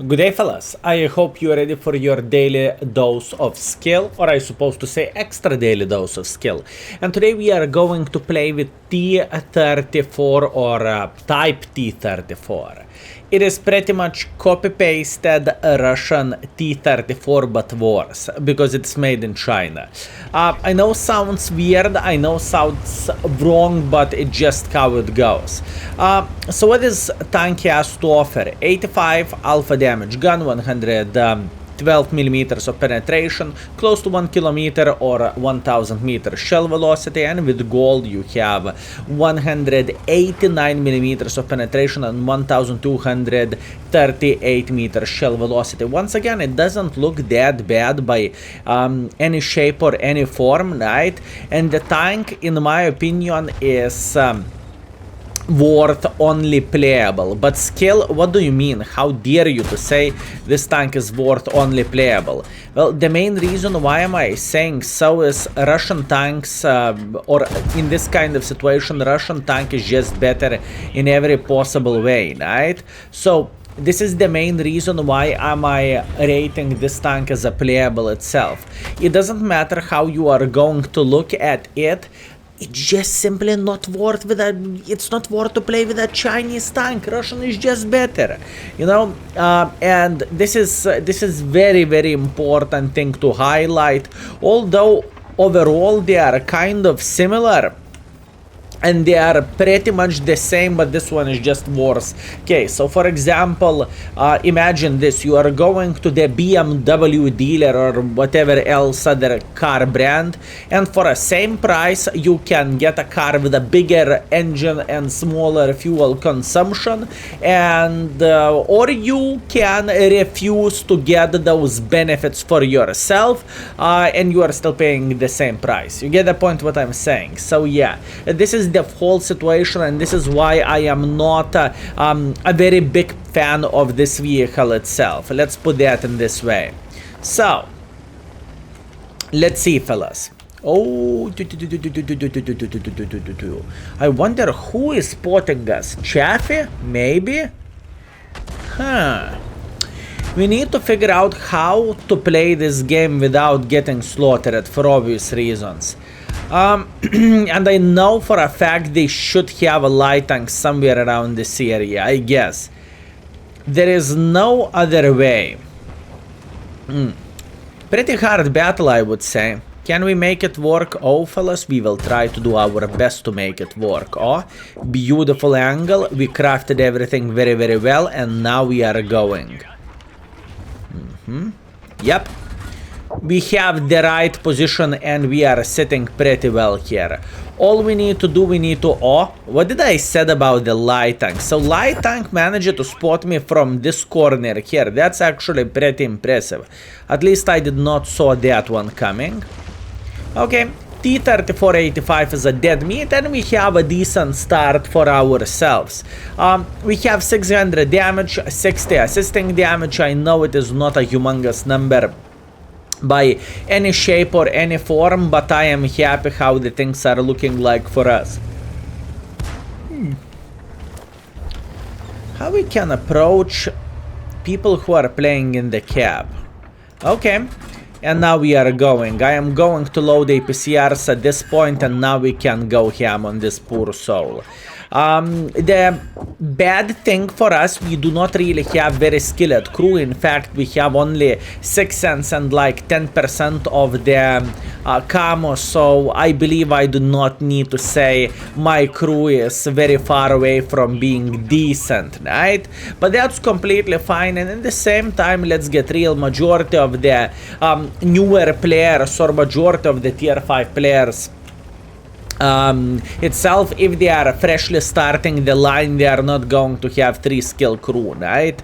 Good day, fellas. I hope you're ready for your daily dose of skill, or I supposed to say extra daily dose of skill. And today we are going to play with T-34 or Type T-34. It is pretty much copy-pasted Russian T-34 but worse, because it's made in China. I know sounds weird, I know sounds wrong, but it's just how it goes. So what this tank has to offer? 85 alpha damage gun, 112 millimeters of penetration, close to 1 kilometer or 1000 meters shell velocity, and with gold you have 189 millimeters of penetration and 1238 meters shell velocity. Once again, it doesn't look that bad by any shape or any form, right? And the tank, in my opinion, is worth only playable. But skill, what do you mean? How dare you to say this tank is worth only playable? Well, the main reason why am I saying so is Russian tanks, or in this kind of situation, Russian tank is just better in every possible way, right? So this is the main reason why am I rating this tank as a playable itself. It doesn't matter how you are going to look at it. It's just simply not worth it's not worth to play with a Chinese tank. Russian is just better, you know. And this is very, very important thing to highlight. Although overall they are kind of similar, and they are pretty much the same, but this one is just worse. Okay, so for example, imagine this. You are going to the BMW dealer or whatever else other car brand, and for a same price you can get a car with a bigger engine and smaller fuel consumption, and or you can refuse to get those benefits for yourself, and you are still paying the same price. You get the point what I'm saying? So yeah, this is the whole situation, and this is why I am not a very big fan of this vehicle itself. Let's put that in this way. So let's see, fellas. Oh, I wonder who is spotting us. Chaffee? Maybe? Huh. We need to figure out how to play this game without getting slaughtered for obvious reasons. And I know for a fact they should have a light tank somewhere around this area, I guess. There is no other way. Pretty hard battle, I would say. Can we make it work? Oh, fellas, we will try to do our best to make it work. Oh, beautiful angle. We crafted everything very, very well, and now we are going. Yep. We have the right position and we are sitting pretty well here. All we need to do, oh, what did I said about the light tank? So light tank managed to spot me from this corner here. That's actually pretty impressive. At least I did not saw that one coming. Okay, T-34-85 is a dead meat, and we have a decent start for ourselves. We have 600 damage, 60 assisting damage. I know it is not a humongous number by any shape or any form, but I am happy how the things are looking like for us. How we can approach people who are playing in the cab? Okay, and now we are going. I am going to load APCRs at this point, and now we can go ham on this poor soul. The bad thing for us, we do not really have very skilled crew. In fact, we have only 6 cents and like 10% of the camo, so I believe I do not need to say my crew is very far away from being decent, right? But that's completely fine, and at the same time, let's get real. Majority of the newer players, or majority of the tier 5 players itself, if they are freshly starting the line, they are not going to have 3 skill crew, right?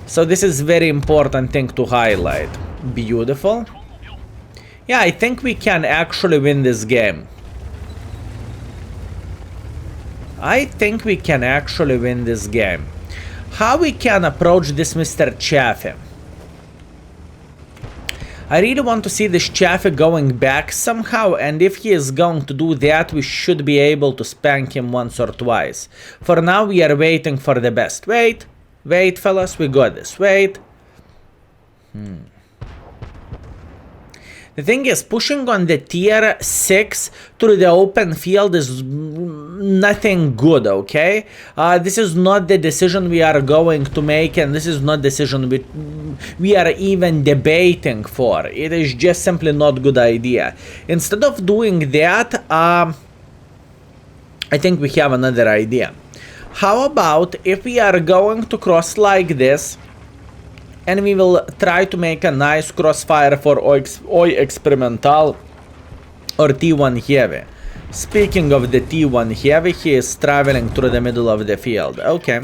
So this is very important thing to highlight. Beautiful. Yeah, I think we can actually win this game. I think we can actually win this game. How we can approach this Mr. Chaffee? I really want to see this Chaffee going back somehow, and if he is going to do that, we should be able to spank him once or twice. For now, we are waiting for the best. Wait, Wait, fellas, we got this. Wait. The thing is, pushing on the tier 6 through the open field is nothing good, okay? This is not the decision we are going to make, and this is not decision we are even debating for. It is just simply not good idea. Instead of doing that, I think we have another idea. How about if we are going to cross like this, and we will try to make a nice crossfire for Oi Experimental or T1 Heavy. Speaking of the T1 Heavy, he is traveling through the middle of the field. Okay.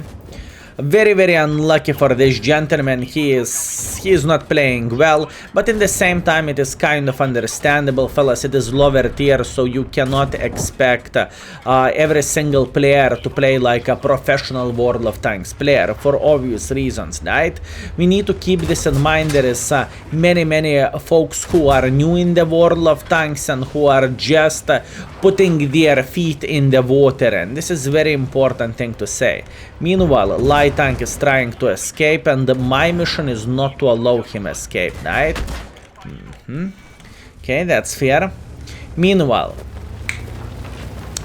Very, very unlucky for this gentleman. He is not playing well, but in the same time it is kind of understandable, fellas. It is lower tier, so you cannot expect every single player to play like a professional World of Tanks player for obvious reasons, right? We need to keep this in mind. There is many folks who are new in the World of Tanks and who are just putting their feet in the water, and this is a very important thing to say. Meanwhile, light tank is trying to escape, and my mission is not to allow him escape, right? Okay, that's fair. Meanwhile,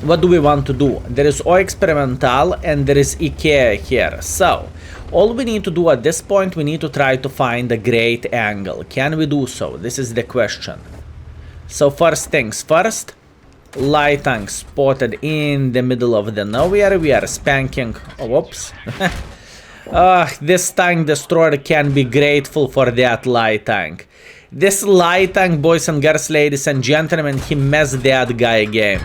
what do we want to do? There is Oi Experimental and there is IKEA here. So, all we need to do at this point, we need to try to find a great angle. Can we do so? This is the question. So first things first, light tank spotted in the middle of the nowhere. We are spanking. Oh, whoops. This tank destroyer can be grateful for that light tank. This light tank, boys and girls, ladies and gentlemen, he messed that guy game.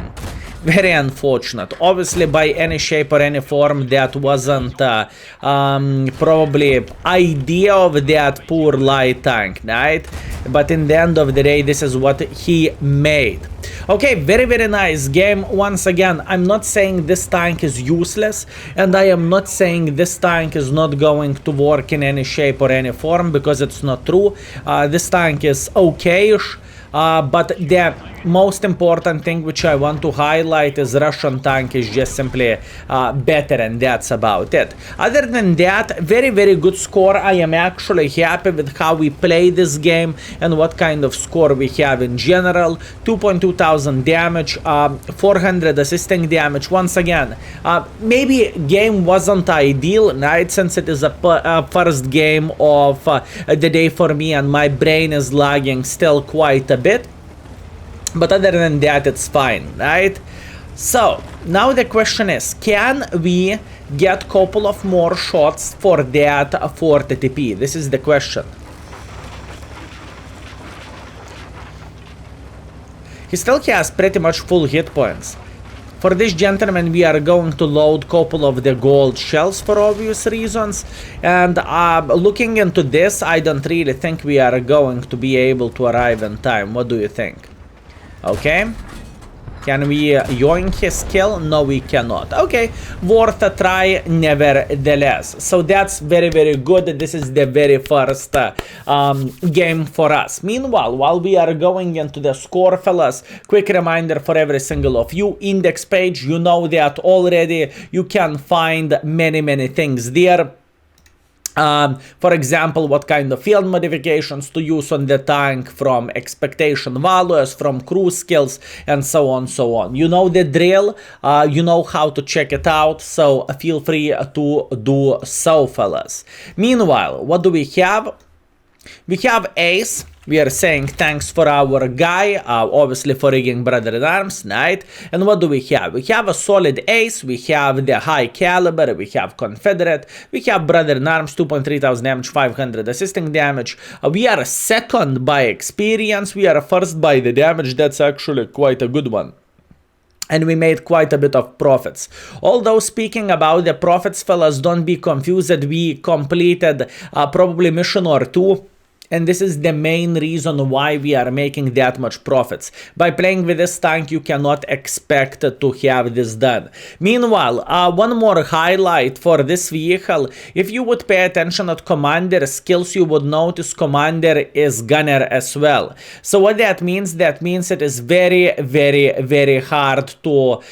Very unfortunate. Obviously, by any shape or any form, that wasn't probably idea of that poor light tank, right? But in the end of the day, this is what he made. Okay, very, very nice game. Once again, I'm not saying this tank is useless, and I am not saying this tank is not going to work in any shape or any form, because it's not true. This tank is okay-ish. But the most important thing which I want to highlight is Russian tank is just simply better, and that's about it. Other than that, very, very good score. I am actually happy with how we play this game and what kind of score we have in general. 2.2 thousand damage, 400 assisting damage. Once again, maybe game wasn't ideal, right, since it is a first game of the day for me and my brain is lagging still quite a bit, but other than that it's fine, right? So now the question is, can we get couple of more shots for that 40 TP? This is the question. He still has pretty much full hit points. For this gentleman, we are going to load couple of the gold shells for obvious reasons. And looking into this, I don't really think we are going to be able to arrive in time. What do you think? Okay. Can we yoink his kill? No, we cannot. Okay, worth a try nevertheless. So that's very, very good. This is the very first game for us. Meanwhile, while we are going into the score, fellas, quick reminder for every single of you. Index page, you know that already. You can find many things there. For example, what kind of field modifications to use on the tank, from expectation values, from crew skills, and so on, so on. You know the drill, you know how to check it out, so feel free to do so, fellas. Meanwhile, what do we have? We have Ace. We are saying thanks for our guy, obviously for rigging Brother in Arms, right? And what do we have? We have a solid Ace, we have the high caliber, we have Confederate, we have Brother in Arms, 2.3 thousand damage, 500 assisting damage. We are second by experience, we are first by the damage. That's actually quite a good one. And we made quite a bit of profits. Although speaking about the profits, fellas, don't be confused. We completed probably mission or two And this is the main reason why we are making that much profits. By playing with this tank, you cannot expect to have this done. Meanwhile, one more highlight for this vehicle. If you would pay attention at Commander skills, you would notice Commander is gunner as well. So what that means? That means it is very, very, very hard to...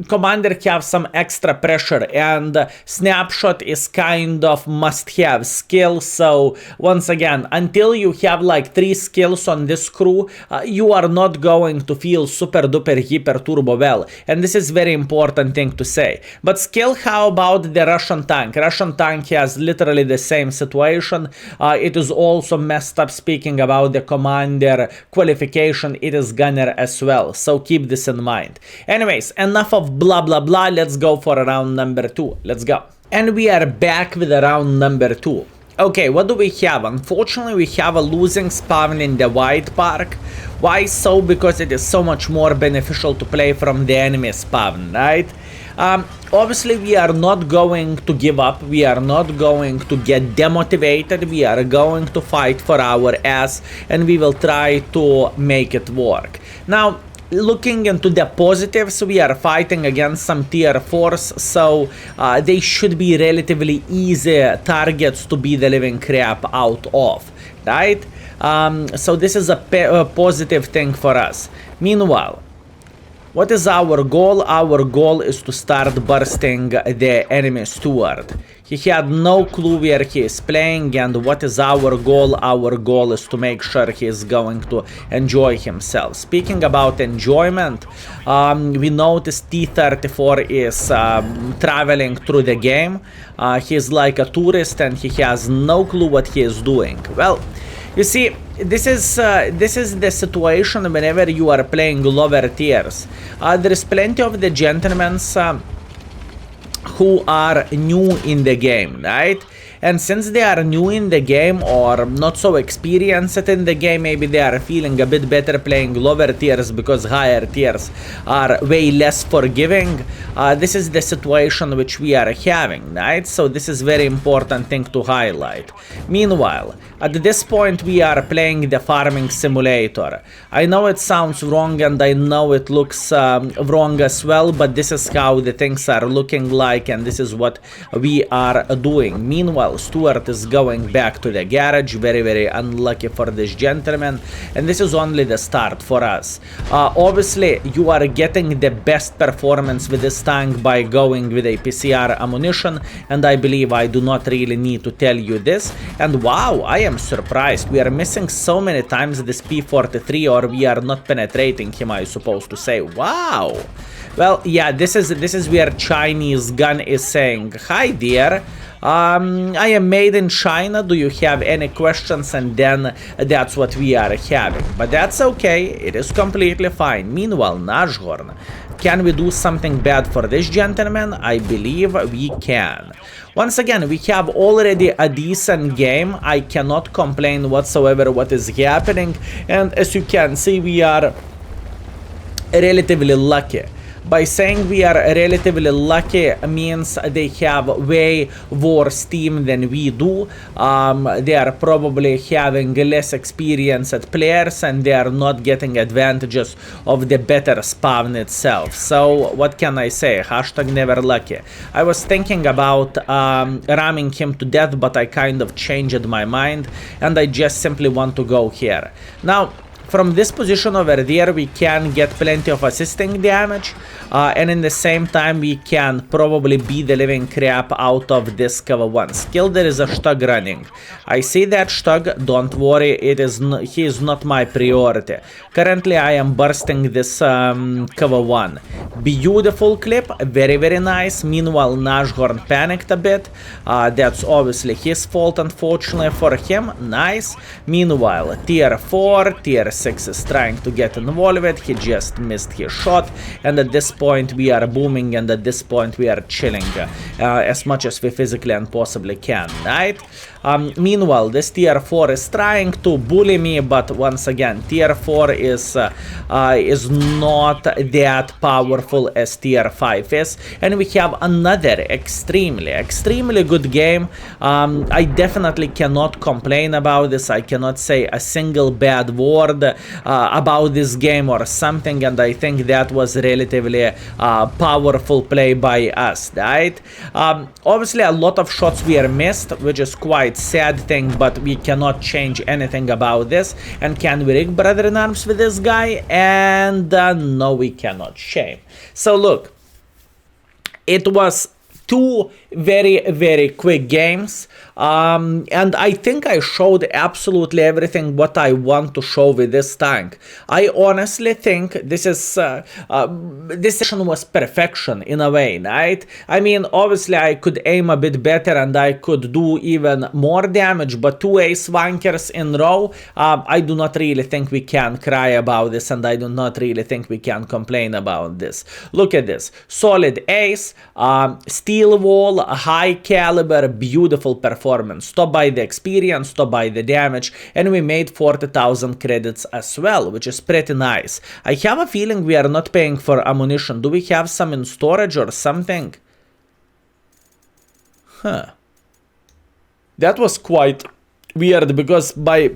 Commander have some extra pressure, and Snapshot is kind of must-have skill. So once again, until you have like 3 skills on this crew, you are not going to feel super duper hyper turbo well, and this is very important thing to say. But skill, how about the Russian tank? Russian tank has literally the same situation. It is also messed up. Speaking about the Commander qualification, it is gunner as well, so keep this in mind. Anyways, enough of blah blah blah, let's go for round number 2. Let's go. And we are back with round number 2. Okay, what do we have? Unfortunately, we have a losing spawn in the White Park. Why so? Because it is so much more beneficial to play from the enemy spawn, right? Obviously, we are not going to give up. We are not going to get demotivated. We are going to fight for our ass, and we will try to make it work. Now, looking into the positives, we are fighting against some tier 4s, so they should be relatively easy targets to be the living crap out of, right? So this is a positive thing for us. Meanwhile, what is our goal? Our goal is to start bursting the enemy steward. He had no clue where he is playing, and what is our goal? Our goal is to make sure he is going to enjoy himself. Speaking about enjoyment, we noticed T-34 is traveling through the game. He's like a tourist and he has no clue what he is doing. Well, you see, this is the situation whenever you are playing lower tiers. There is plenty of the gentlemen who are new in the game, right? And since they are new in the game or not so experienced in the game, maybe they are feeling a bit better playing lower tiers because higher tiers are way less forgiving. This is the situation which we are having, right? So this is very important thing to highlight. Meanwhile, at this point we are playing the farming simulator. I know it sounds wrong and I know it looks wrong as well, but this is how the things are looking like and this is what we are doing. Meanwhile, Stuart is going back to the garage, very, very unlucky for this gentleman, and this is only the start for us. Obviously, you are getting the best performance with this tank by going with a PCR ammunition, and I believe I do not really need to tell you this. And wow, I am surprised. We are missing so many times this P-43, or we are not penetrating him, I supposed to say. Wow. Well, yeah, this is where Chinese gun is saying, "Hi dear, I am made in China, do you have any questions?" And then that's what we are having. But that's okay, it is completely fine. Meanwhile, Nashorn, can we do something bad for this gentleman? I believe we can. Once again, we have already a decent game. I cannot complain whatsoever what is happening. And as you can see, we are relatively lucky. By saying we are relatively lucky means they have way worse team than we do. They are probably having less experienced players and they are not getting advantages of the better spawn itself. So what can I say? Hashtag never lucky. I was thinking about ramming him to death, but I kind of changed my mind and I just simply want to go here. Now, from this position over there, we can get plenty of assisting damage, and in the same time, we can probably beat the living crap out of this cover 1. Still, there is a Stug running. I see that Stug, don't worry, he is not my priority. Currently, I am bursting this cover 1. Beautiful clip, very, very nice. Meanwhile, Nashorn panicked a bit. That's obviously his fault, unfortunately for him. Nice. Meanwhile, tier 4, tier 6 is trying to get involved. He just missed his shot, and at this point we are booming, and at this point we are chilling as much as we physically and possibly can, right? Meanwhile, this tier 4 is trying to bully me, but once again, tier 4 is not that powerful as tier 5 is, and we have another extremely good game. I definitely cannot complain about this. I cannot say a single bad word about this game or something, and I think that was relatively powerful play by us, right? Obviously, a lot of shots were missed, which is quite sad thing, but we cannot change anything about this. And can we rig Brother in Arms with this guy? And no, we cannot. Shame. So look, it was two very quick games, and I think I showed absolutely everything what I want to show with this tank. I honestly think this session was perfection in a way, right? I mean, obviously I could aim a bit better and I could do even more damage, but 2 ace wankers in row, I do not really think we can cry about this, and I do not really think we can complain about this. Look at this, solid ace, steel wall, a high caliber, beautiful performance, top by the experience, top by the damage, and we made 40,000 credits as well, which is pretty nice. I have a feeling we are not paying for ammunition. Do we have some in storage or something? Huh. That was quite weird, because by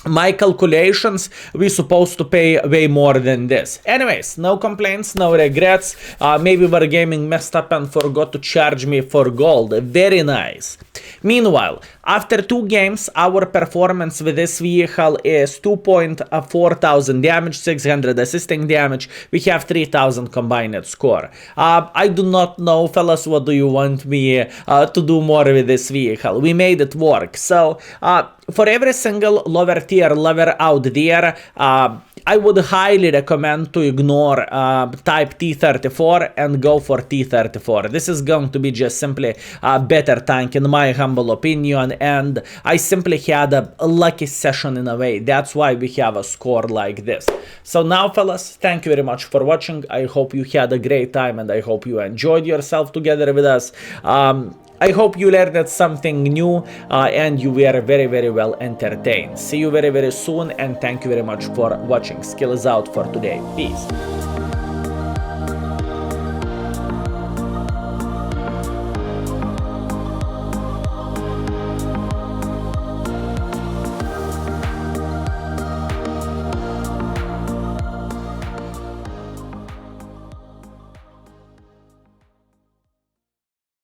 my calculations, we're supposed to pay way more than this. Anyways, no complaints, no regrets. Maybe Wargaming messed up and forgot to charge me for gold. Very nice. Meanwhile, after 2 games, our performance with this vehicle is 2,400 damage, 600 assisting damage. We have 3,000 combined score. I do not know, fellas, what do you want me to do more with this vehicle? We made it work. So, for every single lower tier lever out there, I would highly recommend to ignore type T-34 and go for T-34. This is going to be just simply a better tank in my humble opinion, and I simply had a lucky session in a way. That's why we have a score like this. So now, fellas, thank you very much for watching. I hope you had a great time, and I hope you enjoyed yourself together with us. I hope you learned something new and you were very well entertained. See you very soon, and thank you very much for watching. Skill is out for today. Peace.